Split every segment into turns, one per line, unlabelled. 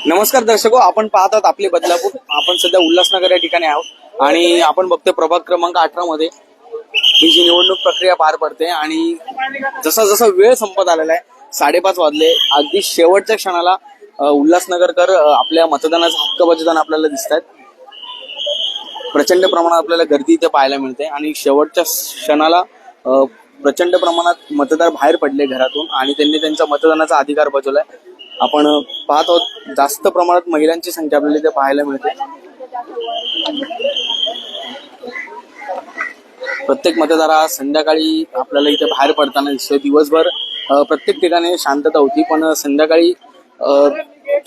नमस्कार दर्शको, आपण पाहत आहात आपले बदलापूर. आपण सध्या उल्हासनगर या ठिकाणी आहोत आणि आपण बघतोय प्रभाग क्रमांक 18 मध्ये ही जी निवडणूक प्रक्रिया पार पडते आणि जसा जसा वेळ संपत आलेला आहे, 5:30 वाजले, अगदी शेवटच्या क्षणाला उल्हासनगरकर आपल्या मतदानाचा हक्क बजावताना आपल्याला दिसत आहेत. प्रचंड प्रमाणात आपल्याला गर्दी इथे पाहायला मिळते आणि शेवटच्या क्षणाला प्रचंड प्रमाणात मतदार बाहेर पडले घरातून आणि त्यांनी त्यांचा मतदानाचा अधिकार बजावलाय. आपण पाहत आहोत जास्त प्रमाणात महिलांची संख्या आपल्याला इथे पाहायला मिळते. प्रत्येक मतदार हा संध्याकाळी आपल्याला इथे बाहेर पडताना दिसतोय. दिवसभर प्रत्येक ठिकाणी शांतता होती, पण संध्याकाळी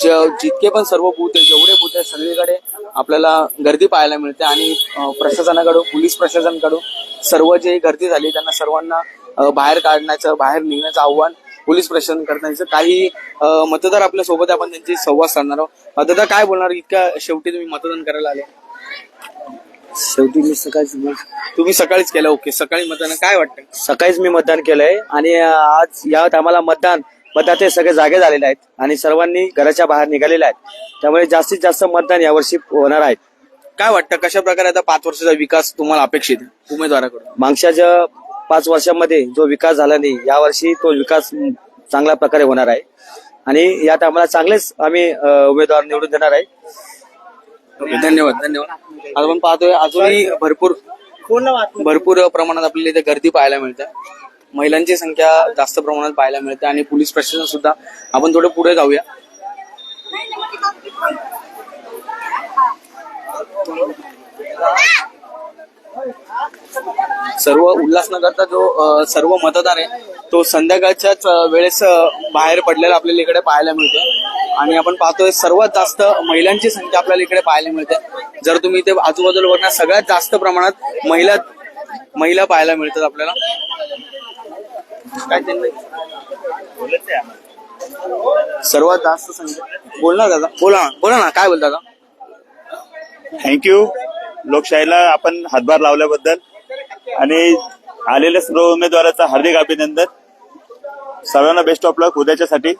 जितके पण सर्व बूथ आहे, जेवढे बूथ आहे, सगळीकडे आपल्याला गर्दी पाहायला मिळते आणि प्रशासनाकडून, पोलीस प्रशासनाकडून सर्व जे गर्दी झाली त्यांना सर्वांना बाहेर काढण्याचं, बाहेर निघण्याचं आव्हान पोलीस प्रशासन करण्याचं. काही मतदार आपल्या सोबत, आपण त्यांची संवाद साधणार आहोत. दादा, काय बोलणार? इतक्या शेवटी तुम्ही मतदान करायला आले?
शेवटी मी
तुम्ही सकाळीच केलं? ओके, सकाळी मतदान. काय वाटतं?
सकाळीच मी मतदान केलंय आणि आज या टायमाला मतदाते सगळे जागे झालेले आहेत आणि सर्वांनी घराच्या बाहेर निघालेले आहेत. त्यामुळे जास्तीत जास्त मतदान यावर्षी होणार आहेत.
काय वाटतं, कशा प्रकारे आता 5 वर्षाचा विकास तुम्हाला अपेक्षित आहे उमेदवाराकडून?
मागच्या ज्या 5 वर्षांमध्ये जो विकास झाला नाही, यावर्षी तो विकास चांगल्या प्रकारे होणार आहे आणि या टायमाला चांगलेच आम्ही उमेदवार निवडून देणार आहे.
धन्यवाद. धन्यवाद. आपण पाहतोय अजूनही भरपूर प्रमाणात आपल्याला इथे गर्दी पाहायला मिळते. महिलांची संख्या जास्त प्रमाणात पाहायला मिळते आणि पोलीस प्रशासन सुद्धा. आपण थोडं पुढे जाऊया. सर्व उल्हासनगरचा जो सर्व मतदार आहे तो संध्याकाळच्याच वेळेस बाहेर पडलेला आपल्याला इकडे पाहायला मिळतो आणि आपण पाहतोय सर्वात जास्त महिलांची संख्या आपल्याला इकडे पाहायला मिळते. जर तुम्ही इथे आजूबाजूला बघणार, सगळ्यात जास्त प्रमाणात महिला पाहायला मिळतात आपल्याला. काय सर्वात जास्त संख्या बोलणार दादा? बोला ना, काय बोलता दादा?
थँक्यू लोकशाहीला आपण हातभार लावल्याबद्दल आणि आलेल्या सर्व उमेदवाराचं हार्दिक अभिनंदन. सर्वांना बेस्ट ऑफ लक उद्याच्यासाठी.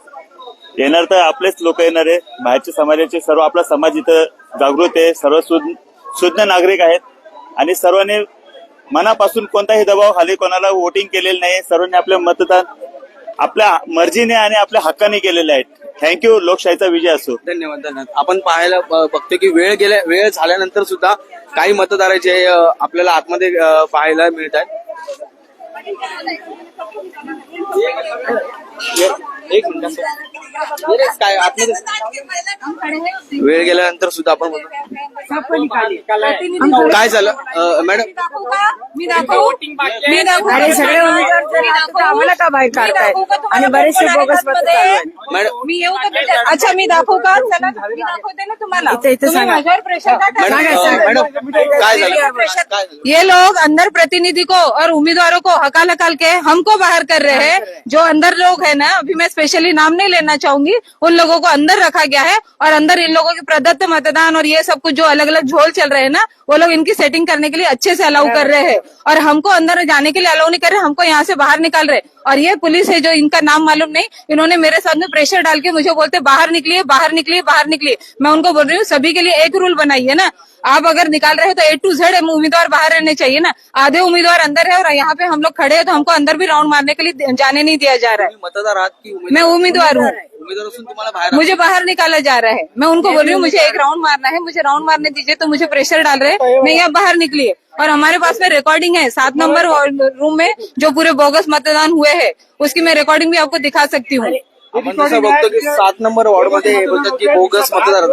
येणार तर आपलेच लोक येणार आहे, बाहेरच्या समाजाचे. सर्व आपला समाज इथं जागृत आहे, सर्व सुज्ञ नागरिक आहेत आणि सर्वांनी मनापासून कोणताही दबाव खाली कोणाला वोटिंग केलेलं नाही. सर्वांनी आपले मतदान आपल्या मर्जीने आणि आपल्या हक्काने केलेले आहेत. थँक्यू. लोकशाहीचा विजय असो.
धन्यवाद. धन्यवाद. आपण पाहायला बघतो की वेळ झाल्यानंतर सुद्धा काही मतदाराचे आपल्याला आतमध्ये पाहायला मिळत आहेत. एक मिनिट, काय आतमध्ये वेळ गेल्यानंतर सुद्धा आपण काय झालं मॅडम?
मी दाखवू सगळे आम्हाला का बाहेर काढताय आणि बरेचसे बोगस
मॅडम.
मी येऊ का? अच्छा, मी दाखवू का? चला, मी दाखवते ना तुम्हाला. माझ्यावर प्रेशर
मॅडम, काय झालं?
ये लोग अंदर प्रतिनिधि को और उम्मीदवारों को हकाल हकाल के हमको बाहर कर रहे हैं. जो अंदर लोग है ना, अभी मैं स्पेशली नाम नहीं लेना चाहूंगी, उन लोगों को अंदर रखा गया है और अंदर इन लोगों के प्रदत्त मतदान और ये सब कुछ जो अलग अलग झोल चल रहे हैं ना, वो लोग इनकी सेटिंग करने के लिए अच्छे से अलाउ कर रहे हैं और हमको अंदर जाने के लिए अलाउ नहीं कर रहे, हमको यहाँ से बाहर निकाल रहे. और ये पुलिस है जो इनका नाम मालूम नहीं, इन्होंने मेरे साथ में प्रेशर डाल के मुझे बोलते बाहर निकलिए, बाहर निकलिए, बाहर निकलिए. मैं उनको बोल रही हूँ, सभी के लिए एक रूल बनाइए ना. आप अगर निकाल रहे हो तो A to Z उम्मीदवार बाहर रहने चाहिए ना. आधे उम्मीदवार अंदर है और यहाँ पे हम लोग खड़े हैं तो हमको अंदर भी राउंड मारने के लिए जाने नहीं दिया जा रहा है.
मतदार आहात की
मैं उम्मीदवार हूँ.
उमेदवार असून तुम्हाला बाहेर
मुझे बाहर निकाला जा रहा है. मैं उनको बोल रही हूँ मुझे एक राउंड मारना है, मुझे राउंड मारने दीजिए. तो मुझे प्रेशर डाल रहे हैं, मैं यहाँ बाहर निकली है. और हमारे पास में रिकॉर्डिंग है 7 नंबर रूम में जो पूरे बोगस मतदान हुए हैं, उसकी मैं रिकॉर्डिंग भी आपको दिखा सकती हूँ.
आपण जसं बघतो की 7 नंबर वॉर्ड मध्ये बोलतात की बोगस मतदार.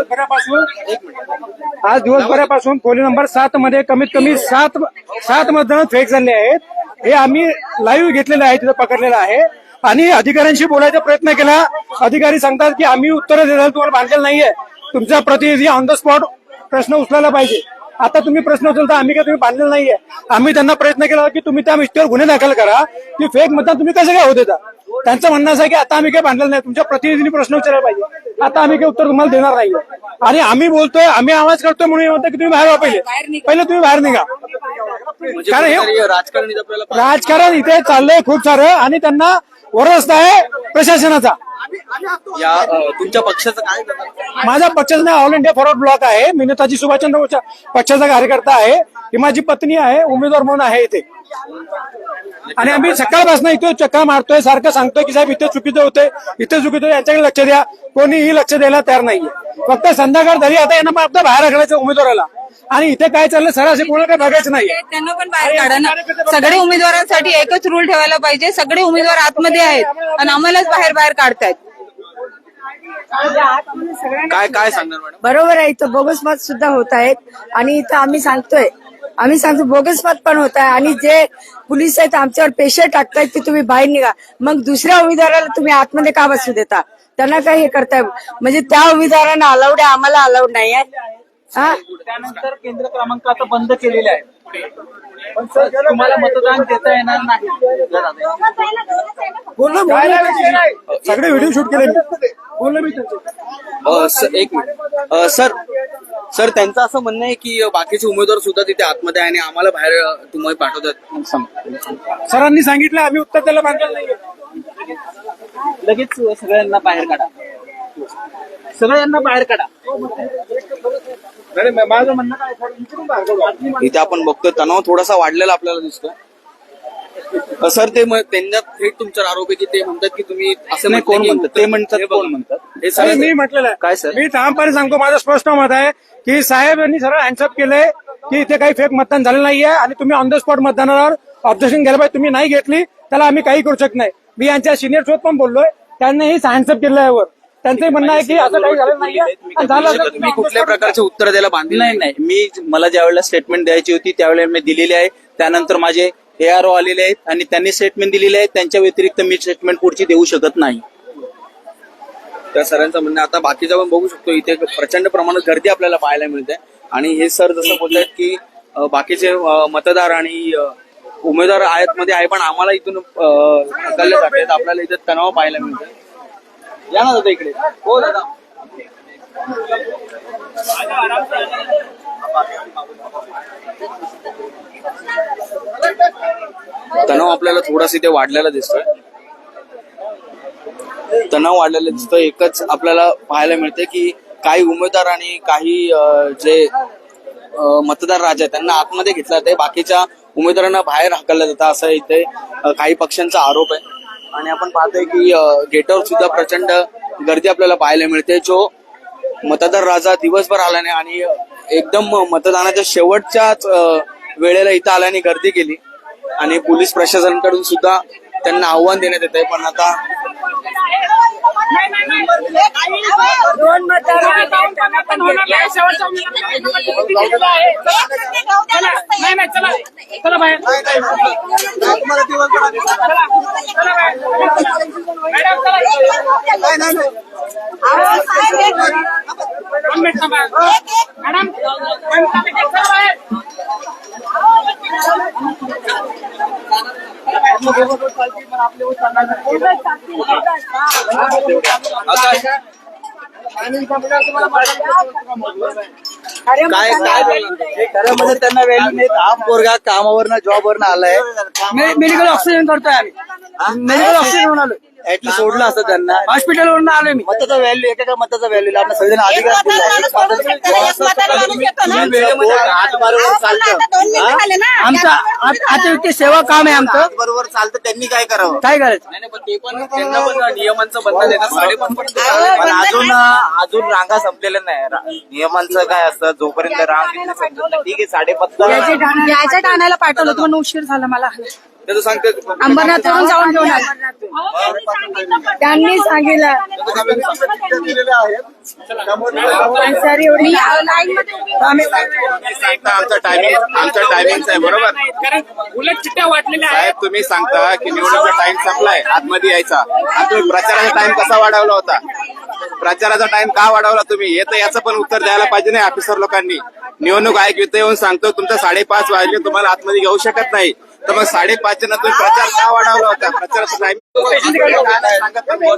आज दिवसभरापासून खोली नंबर 7 मध्ये कमीत कमी 7 मतदान फेक झाले आहेत. हे आम्ही लाईव्ह घेतलेलं आहे, तिथं पकडलेलं आहे आणि अधिकाऱ्यांशी बोलायचा प्रयत्न केला. अधिकारी सांगतात की आम्ही उत्तर देणार, तुम्हाला बांधलेलं नाहीये. तुमचा प्रतिनिधी ऑन द स्पॉट प्रश्न उचलायला पाहिजे. आता तुम्ही प्रश्न उचलता, आम्ही काय तुम्ही बांधलेलं नाहीये. आम्ही त्यांना प्रयत्न केला की तुम्ही त्या व्यक्तीवर गुन्हे दाखल करा की फेक मतदान तुम्ही कसं काय होत देता. त्यांचं म्हणणं असं आहे की आता आम्ही काय बांधलेलं नाही, तुमच्या प्रतिनिधींनी प्रश्न विचारायला पाहिजे. आता आम्ही काही उत्तर तुम्हाला देणार नाही आणि आम्ही बोलतोय, आम्ही आवाज करतोय म्हणून म्हणतो की तुम्ही बाहेर व्हा. पहिले तुम्ही बाहेर निघा. कारण हे राजकारण इथे चाललंय खूप सारं आणि त्यांना वरदस्त आहे प्रशासनाचा.
या तुमच्या पक्षाचं काय झालं?
माझ्या पक्षाचं नाव ऑल इंडिया फॉरवर्ड ब्लॉक आहे. मी नेताजी सुभाषचंद्र पक्षाचा कार्यकर्ता आहे. ही माझी पत्नी आहे, उमेदवार म्हणून आहे इथे. आणि आम्ही सकाळपासून इथे चक्कर मारतोय, सारखं सांगतोय की साहेब इथे चुकीचं होतंय, इथे चुकीचं, यांच्याकडे लक्ष द्या. कोणीही लक्ष द्यायला तयार नाहीये. फक्त संध्याकाळ झाली, आता यांना फक्त बाहेर हाकलायचं उमेदवाराला. आणि इथे काय चाललं सरासरी कोणाला काही बघायचं नाही.
त्यांना पण बाहेर काढा ना. सगळे उमेदवारांसाठी एकच रूल ठेवायला पाहिजे. सगळे उमेदवार आतमध्ये आहेत आणि आम्हालाच बाहेर काढतायत.
काय सांगणार मॅडम?
बरोबर आहे. इथं बोगस मत सुद्धा होत आहेत आणि इथं आम्ही सांगतो बोगस मत पण होत आहे. आणि जे पोलीस आहेत आमच्यावर प्रेशर टाकतायत की तुम्ही बाहेर निघा. मग दुसऱ्या उमेदवाराला तुम्ही आतमध्ये का बसू देता? त्यांना काही हे करताय म्हणजे त्या उमेदवारांना अलाउड आहे, आम्हाला अलाउड नाही आहे.
त्यानंतर केंद्र क्रमांक आता बंद केलेले आहे. पण सर तुम्हाला मतदान देता येणार नाही.
सगळे व्हिडिओ शूट केले मी. बोललो मी त्यांचे.
एक मिनिट सर त्यांचं असं म्हणणं आहे की बाकीचे उमेदवार सुद्धा तिथे आतमध्ये आहे आणि आम्हाला बाहेर तुम्ही पाठवतात.
सरांनी सांगितलं, आम्ही उत्तर त्याला बांधलेलं नाहीये.
लगेच सगळ्यांना बाहेर काढा. सगळ्यांना बाहेर काढा. माझं म्हणणं काय
इथे आपण बघतोय तणाव थोडासा वाढलेला आपल्याला दिसतोय. सर त्यांना थेट तुमच्यावर आरोप आहे की ते म्हणतात की तुम्ही असं
नाही. कोण म्हणतात ते म्हणतात?
हे
कोण म्हणतात?
हे
सर
सर
मी म्हटलेलं आहे.
काय सर?
मी ठामपणे सांगतो, माझं स्पष्ट मत आहे की साहेब यांनी सरळ हँडसअप केलंय की इथे काही फेक मतदान झालं नाहीये आणि तुम्ही ऑन द स्पॉट मतदानावर ऑब्जेक्शन घ्यायला पाहिजे. तुम्ही नाही घेतली त्याला आम्ही काही करू शकत नाही. मी यांच्या सिनियर सोबत पण बोललोय, त्यांनीही हँडसअप केलं यावर. त्यांचंही म्हणणं आहे की असं काही झालं नाहीये.
तुम्ही कुठल्या प्रकारचे उत्तर द्यायला बांधले?
नाही. मला ज्यावेळेला स्टेटमेंट द्यायची होती त्यावेळेला मी दिलेली आहे. त्यानंतर माझे ARO आलेले आहेत आणि त्यांनी स्टेटमेंट दिलेली आहे. त्यांच्या व्यतिरिक्त मी स्टेटमेंट पुढची देऊ शकत नाही.
त्या सरांचं म्हणणं आता बाकीचं पण बघू शकतो, इथे प्रचंड प्रमाणात गर्दी आपल्याला पाहायला मिळते. आणि हे सर जसं बोलतात की बाकीचे मतदार आणि उमेदवार आतमध्ये आहे पण आम्हाला इथून हकलले जातात. आपल्याला इथे तणाव पाहायला मिळतोय. या ना दादा इकडे. हो दादा. तणाव आपल्याला थोडासा इथे वाढलेला दिसतोय. एकच आपल्याला पाहायला मिळते की काही उमेदवार आणि काही जे मतदार राजा त्यांना आतमध्ये घेतलं जाते, बाकीच्या उमेदवारांना बाहेर हाकललं जातं असं इथे काही पक्षांचा आरोप आहे. आणि आपण पाहतोय की गेटवर सुद्धा प्रचंड गर्दी आपल्याला पाहायला मिळते. जो मतदार राजा दिवसभर आल्याने आणि एकदम मतदानाच्या शेवटच्याच वेळेला इथं आल्याने गर्दी केली आणि पोलीस प्रशासनाकडून सुद्धा त्यांना आव्हान देण्यात येत आहे. पण आता
दोन
घरामध्ये त्यांना व्हॅल्यू नाही. हा पोरगा कामावरनं जॉबवरनं आलाय. मेडिकल ऑक्सिजन करतोय आम्ही. मेडिकल ऑक्सिजन आलोय. ऍटलीस्ट सोडलं असतं त्यांना. हॉस्पिटलवरून आलोय मी. मताचा व्हॅल्यू एका मताचा व्हॅल्यू आपल्या संविधान अधिकार आमचा अतिरिक्त सेवा काम आहे आमचं.
बरोबर चालतं. त्यांनी काय करावं?
काय करायचं?
नाही पण ते पण त्यांना पण नियमांचं बंधन देतात. 5:30
पण अजून रांगा संपलेल्या नाही. नियमांचं काय असतं, जोपर्यंत रांग येते समजत नाही. ठीक आहे 5:30
याच्या ठाण्याला पाठवलं होतं म्हणून उशीर झाला मला.
त्याचं सांगते
अंबरनाथवरून जाऊन घेऊन त्यांनी सांगितलं.
आमचा टायमिंग आहे बरोबर.
उलट चिट्ट्या वाटलेल्या
साहेब तुम्ही सांगता की निवडणुकीचा टाइम संपलाय, आतमध्ये यायचा. आणि तुम्ही प्रचाराचा टाइम कसा वाढवला होता? प्रचाराचा टाइम का वाढवला तुम्ही? येतं याचं पण उत्तर द्यायला पाहिजे नाही ऑफिसर लोकांनी. निवडणूक आयोग इथे येऊन सांगतो तुमचा 5:30 वाजले, तुम्हाला आतमध्ये घेऊ शकत नाही. तर मग 5:30 नंतर प्रचार का वाढवला होता? प्रचाराचा टाइम सांगत तुम्ही.